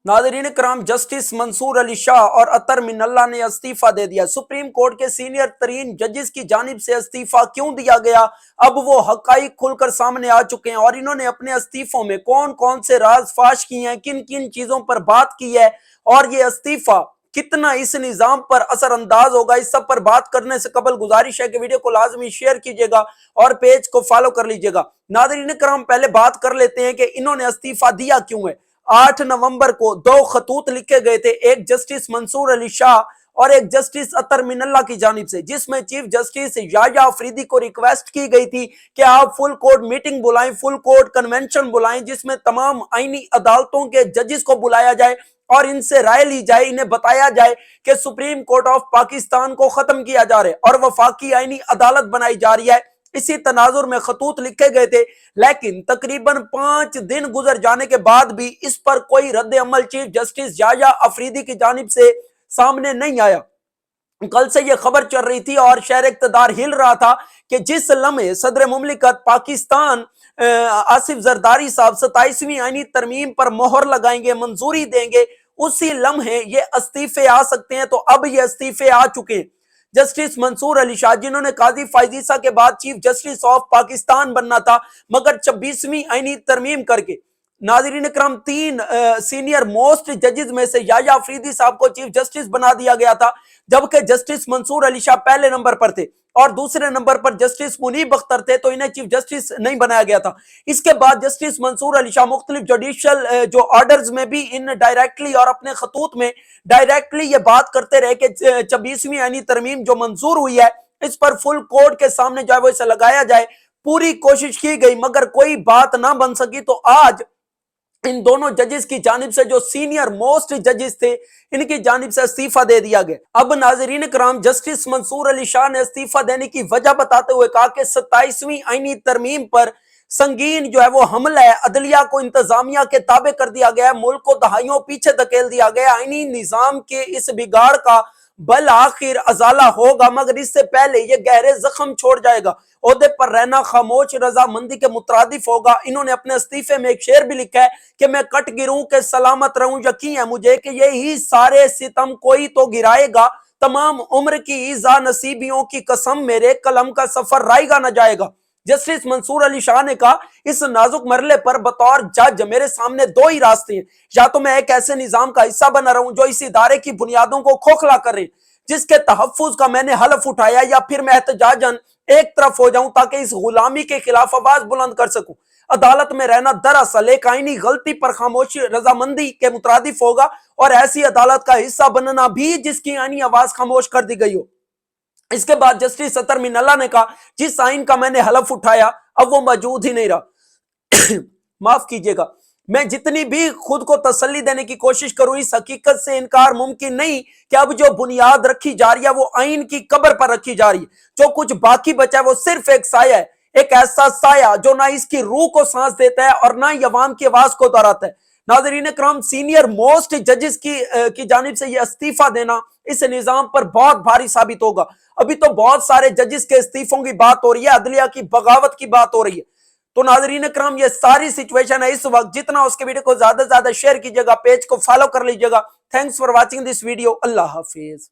नाज़रीन करام, जस्टिस मंसूर अली शाह और अतर मिनल्ला ने इस्तीफा दे दिया। सुप्रीम कोर्ट के सीनियर तरीन जजेस की जानिब से इस्तीफा क्यों दिया गया, अब वो हकाइक खुलकर सामने आ चुके हैं और इन्होंने अपने इस्तीफों में कौन कौन से राज फाश किए हैं, किन किन चीजों पर बात की है और ये इस्तीफा कितना इस निजाम पर असर अंदाज होगा, इस सब पर बात करने से कबल गुजारिश है कि वीडियो को लाजमी शेयर कीजिएगा और पेज को फॉलो कर लीजिएगा। नाज़रीन करम, पहले बात कर लेते हैं कि इन्होंने इस्तीफा दिया क्यों है। 8 नवंबर को 2 खतूत लिखे गए थे, एक जस्टिस मंसूर अली शाह और एक जस्टिस अतर मिनल्ला की जानिब से, जिसमें चीफ जस्टिस याया अफरीदी को रिक्वेस्ट की गई थी कि आप फुल कोर्ट मीटिंग बुलाएं, फुल कोर्ट कन्वेंशन बुलाएं, जिसमें तमाम आईनी अदालतों के जजेस को बुलाया जाए और इनसे राय ली जाए, इन्हें बताया जाए कि सुप्रीम कोर्ट ऑफ पाकिस्तान को खत्म किया जा रहा है और वफाकी आईनी अदालत बनाई जा रही है। इसी तनाजुर में खतूत लिखे गए थे, लेकिन तकरीबन 5 दिन गुजर जाने के बाद भी इस पर कोई रद्द अमल चीफ जस्टिस याया अफरीदी की जानिब से सामने नहीं आया। कल से यह खबर चल रही थी और शहर इक़्तिदार हिल रहा था कि जिस लम्हे सदर मुमलिकत पाकिस्तान आसिफ जरदारी साहब 27वीं आईनी तरमीम पर मोहर लगाएंगे, मंजूरी देंगे, उसी लम्हे ये इस्तीफे आ सकते हैं। तो अब ये इस्तीफे आ चुके हैं। जस्टिस मंसूर अली शाह, जिन्होंने काजी फायजीसा के बाद चीफ जस्टिस ऑफ पाकिस्तान बनना था, मगर 26वीं आईनी तरमीम करके नाज़रीन करम 3 सीनियर मोस्ट जजेस में से याया अफरीदी साहब को चीफ जस्टिस बना दिया गया था, जबकि जस्टिस मंसूर अली शाह पहले नंबर पर थे और दूसरे नंबर पर जस्टिस मुनीब अख्तर थे, तो इन्हें चीफ जस्टिस नहीं बनाया गया था। इसके बाद जस्टिस मंसूर अली शाह मुख्तलिफ जुडिशियल जो ऑर्डर्स में भी इन डायरेक्टली और अपने खतूत में डायरेक्टली ये बात करते रहे कि 26वीं आईनी तरमीम जो मंजूर हुई है, इस पर फुल कोर्ट के सामने जो है वो इसे लगाया जाए। पूरी कोशिश की गई मगर कोई बात ना बन सकी, तो आज इन दोनों जजेस की जानिब से, जो सीनियर मोस्ट जजेस थे, इनकी जानिब से इस्तीफा दे दिया गया। अब नाज़रीन कराम, जस्टिस मंसूर अली शाह ने इस्तीफा देने की वजह बताते हुए कहा कि 27वीं आईनी तरमीम पर संगीन जो है वो हमला है, अदलिया को इंतजामिया के ताबे कर दिया गया, मुल्क को दहाइयों पीछे धकेल दिया गया, आईनी निजाम के इस बिगाड़ का बल आखिर अजाला होगा, मगर इससे पहले ये गहरे जख्म छोड़ जाएगा। ओहदे पर रहना खामोश रजामंदी के मुतरादिफ होगा। इन्होंने अपने इस्तीफे में एक शेर भी लिखा है कि मैं कट गिरूं के सलामत रहूं, यकीन है मुझे कि यही सारे सितम कोई तो गिराएगा, तमाम उम्र की ईजा नसीबियों की कसम मेरे कलम का सफर रायगा न जाएगा। जस्टिस मंसूर अली शाह ने कहा, इस नाजुक मरले पर बतौर जज मेरे सामने 2 ही रास्ते हैं, या तो मैं एक ऐसे निजाम का हिस्सा बना रहूं जो इस इदारे की बुनियादों को खोखला करे, जिसके तहफ्फुज का मैंने हलफ उठाया, या फिर मैं एहतजाजन एक तरफ हो जाऊं ताकि इस गुलामी के खिलाफ आवाज बुलंद कर सकूं। अदालत में रहना दरअसल एक आईनी गलती पर खामोशी रजामंदी के मुतरादिफ होगा और ऐसी अदालत का हिस्सा बनना भी जिसकी आईनी आवाज खामोश कर दी गई हो। इसके बाद जस्टिस अतर मिनल्ला ने कहा, जिस आइन का मैंने हलफ उठाया अब वो मौजूद ही नहीं रहा। माफ कीजिएगा, मैं जितनी भी खुद को तसल्ली देने की कोशिश करूं, इस हकीकत से इनकार मुमकिन नहीं कि अब जो बुनियाद रखी जा रही है वो आइन की कब्र पर रखी जा रही है। जो कुछ बाकी बचा है वो सिर्फ एक साया है, एक ऐसा साया जो ना इसकी रूह को सांस देता है और ना ही अवाम की आवाज को दोहराता है। नाज़रीन करम, सीनियर मोस्ट जजेस की जानिब से यह इस्तीफा देना इस निजाम पर बहुत भारी साबित होगा। अभी तो बहुत सारे जजेस के इस्तीफों की बात हो रही है, अदलिया की बगावत की बात हो रही है। तो नाज़रीन करम, ये सारी सिचुएशन है इस वक्त। जितना उसके वीडियो को ज्यादा से ज्यादा शेयर कीजिएगा, पेज को फॉलो कर लीजिएगा। Thanks for watching this video. Allah Hafiz.